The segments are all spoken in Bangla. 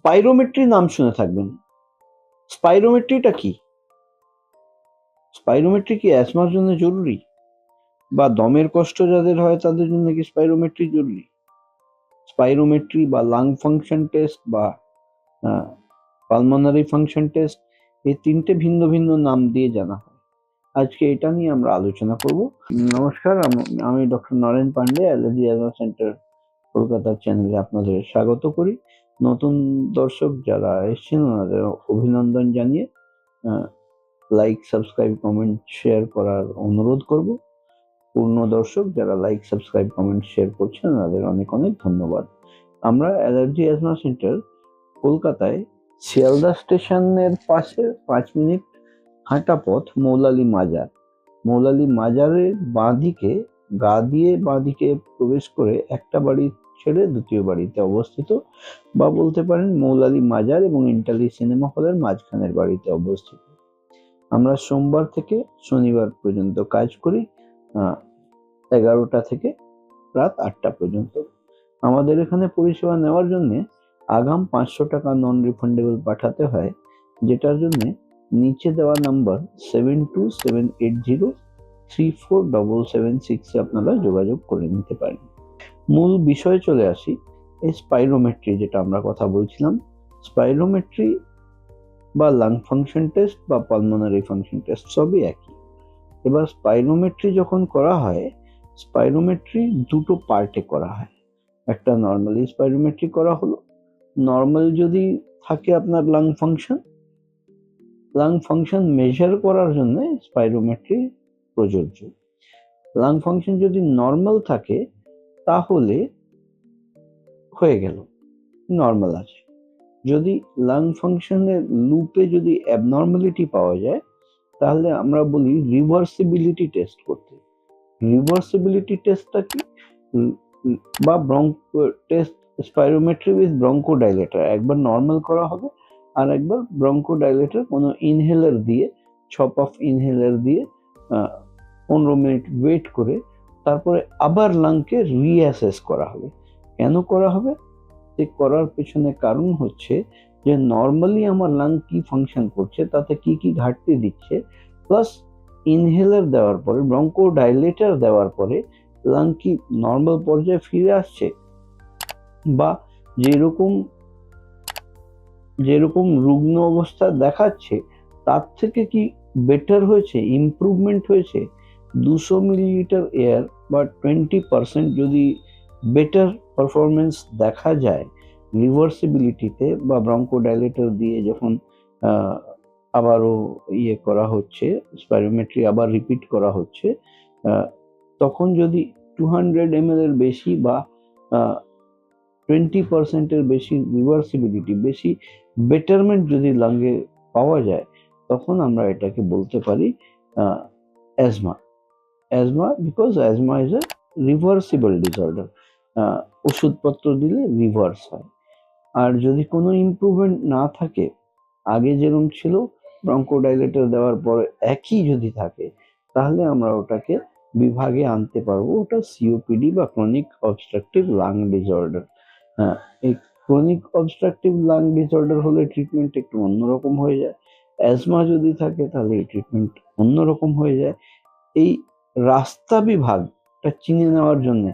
স্পাইরোমেট্রি নাম শুনে থাকবেন। স্পাইরোমেট্রিটা কি? স্পাইরোমেট্রি কি অ্যাজমার জন্য জরুরি? বা দমের কষ্ট যাদের হয় তাদের জন্য কি স্পাইরোমেট্রি জরুরি? স্পাইরোমেট্রি বা লাং ফাংশন টেস্ট বা পালমোনারি ফাংশন টেস্ট, এই তিনটে ভিন্ন ভিন্ন নাম দিয়ে জানা হয়। আজকে এটা নিয়ে আমরা আলোচনা করব। নমস্কার, আমি doctor Naren Pandey, allergy asthma centre কলকাতার চ্যানেলে আপনাদের স্বাগত করি। নতুন দর্শক যারা এসেছেন ওনাদের অভিনন্দন জানিয়ে লাইক, সাবস্ক্রাইব, কমেন্ট, শেয়ার করার অনুরোধ করব। পূর্ণ দর্শক যারা লাইক, সাবস্ক্রাইব, কমেন্ট, শেয়ার করছেন ওনাদের অনেক অনেক ধন্যবাদ। আমরা অ্যালার্জি অ্যাজমা সেন্টার কলকাতায় শিয়ালদা স্টেশনের পাশে 5 মিনিট হাঁটা পথ মৌলালী মাজার। মৌলালী মাজারের বাঁদিকে গা দিয়ে বাঁদিকে প্রবেশ করে একটা বাড়ি ছেড়ে দ্বিতীয় বাড়িতে অবস্থিত, বা বলতে পারেন মৌলালী মাজার এবং ইন্টালি সিনেমা হলের মাঝখানের বাড়িতে অবস্থিত। আমরা সোমবার থেকে শনিবার পর্যন্ত কাজ করি 11টা থেকে রাত 8টা পর্যন্ত। আমাদের এখানে পরিষেবা নেওয়ার জন্য আগাম 500 টাকা নন রিফান্ডেবল পাঠাতে হয়, যেটার জন্য নিচে দেওয়া নাম্বার 7278034776 আপনারা যোগাযোগ করে নিতে পারেন। মূল বিষয়ে চলে আসি। এই স্পাইরোমেট্রি যেটা আমরা কথা বলছিলাম, স্পাইরোমেট্রি বা লাং ফাংশন টেস্ট বা পালমোনারি ফাংশন টেস্ট সবই একই। এবার স্পাইরোমেট্রি যখন করা হয়, স্পাইরোমেট্রি দুটো পার্টে করা হয়। একটা নর্মালি স্পাইরোমেট্রি করা হলো। নর্মাল যদি থাকে আপনার লাং ফাংশন মেজার করার জন্য স্পাইরোমেট্রি প্রযোজ্য। লাং ফাংশন যদি নর্মাল থাকে তাহলে হয়ে গেল, নর্মাল আছে। যদি লাং ফাংশনের লুপে যদি অ্যাবনর্মালিটি পাওয়া যায় তাহলে আমরা বলি রিভার্সিবিলিটি টেস্ট করতে। রিভার্সিবিলিটি টেস্টটা কি? বা broncho test, spirometry with bronchodilator. একবার নর্মাল করা হবে আর একবার ব্রঙ্কোডাইলেটর কোনো ইনহেলার দিয়ে, ছপ অফ ইনহেলার দিয়ে 15 মিনিট ওয়েট করে তারপরে আবার লাংকে রিঅ্যাসেস করা হবে। কেন করা হবে? করার পেছনে কারণ হচ্ছে যে নর্মালি আমার লাং কি ফাংশন করছে, তাতে কি কি ঘাটতি দিচ্ছে, প্লাস ইনহেলার দেওয়ার পরে, ব্রঙ্কোডাইলেটর দেওয়ার পরে লাং কি নর্মাল পর্যায়ে ফিরে আসছে, বা যেরকম রুগ্ন অবস্থা দেখাচ্ছে তার থেকে কি বেটার হয়েছে, ইমপ্রুভমেন্ট হয়েছে। 200 মিলিলিটার এয়ার বা 20% যদি বেটার পারফরমেন্স দেখা যায় রিভার্সিবিলিটিতে বা ব্রঙ্কোডাইলেটর দিয়ে যখন আবারও করা হচ্ছে, স্পাইরোমেট্রি আবার রিপিট করা হচ্ছে, তখন যদি 200 ml এর বেশি বা 20% বেশি রিভার্সিবিলিটি, বেশি বেটারমেন্ট যদি লাঙ্গে পাওয়া যায়, তখন আমরা এটাকে বলতে পারি asthma. Because asthma is a reversible disorder. ওষুধপত্র দিলে রিভার্স হয়। আর যদি কোনো ইমপ্রুভমেন্ট না থাকে, আগে যেরকম ছিল ব্রঙ্কোডাইলেটর দেওয়ার পরে একই যদি থাকে, তাহলে আমরা ওটাকে বিভাগে আনতে পারবো। ওটা সিওপিডি বা ক্রনিক অবস্ট্রাকটিভ লাং ডিসঅর্ডার। এই ক্রনিক অবস্ট্রাকটিভ লাং ডিসঅর্ডার হলে ট্রিটমেন্ট একটু অন্যরকম হয়ে যায়। অ্যাজমা যদি থাকে তাহলে এই ট্রিটমেন্ট অন্যরকম হয়ে যায়। এই রাস্তা বিভাগটা চিনে নেওয়ার জন্য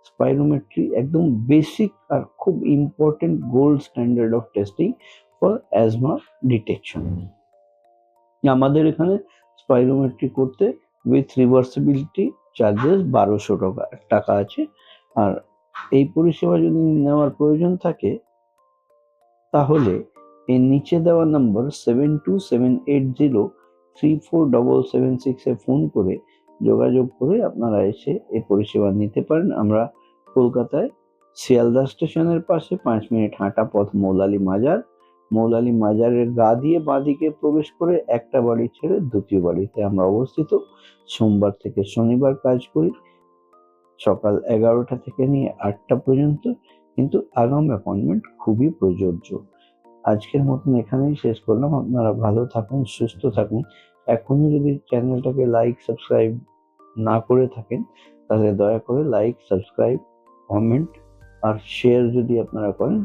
স্পাইরোমেট্রি একদম বেসিক আর খুব important gold standard of testing for asthma detection. আমাদের এখানে স্পাইরোমেট্রি করতে উইথ রিভার্সিবিলিটি চার্জেস 1200 টাকা আছে। আর এই পরিষেবা যদি নেওয়ার প্রয়োজন থাকে তাহলে এই নিচে দেওয়া নাম্বার 7278034776 ফোন করে যোগাযোগ করে আপনারা এসে এই পরিষেবা নিতে পারেন। আমরা কলকাতায় শিয়ালদা স্টেশনের পাশে 5 মিনিট হাঁটা পথ মৌলালী মাজারের গা দিয়ে বাঁদিকে প্রবেশ করে একটা বাড়ি ছেড়ে দ্বিতীয় বাড়িতে আমরা অবস্থিত। সোমবার থেকে শনিবার কাজ করি সকাল 11টা থেকে নিয়ে 8টা পর্যন্ত, কিন্তু আগাম অ্যাপয়েন্টমেন্ট খুবই প্রযোজ্য। আজকের মতন এখানেই শেষ করলাম। আপনারা ভালো থাকুন, সুস্থ থাকুন। এখনো যদি চ্যানেলটাকে লাইক, সাবস্ক্রাইব না করে থাকেন তাহলে দয়া করে লাইক, সাবস্ক্রাইব, কমেন্ট আর শেয়ার যদি আপনারা করেন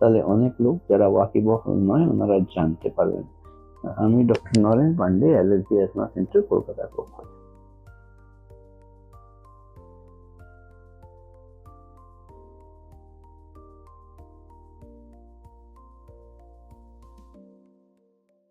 তাহলে অনেক লোক যারা ওয়াকিবহাল নয় ওনারা জানতে পারবেন। আমি doctor Naren Pandey, allergy asthma centre, কলকাতার পক্ষ থেকে।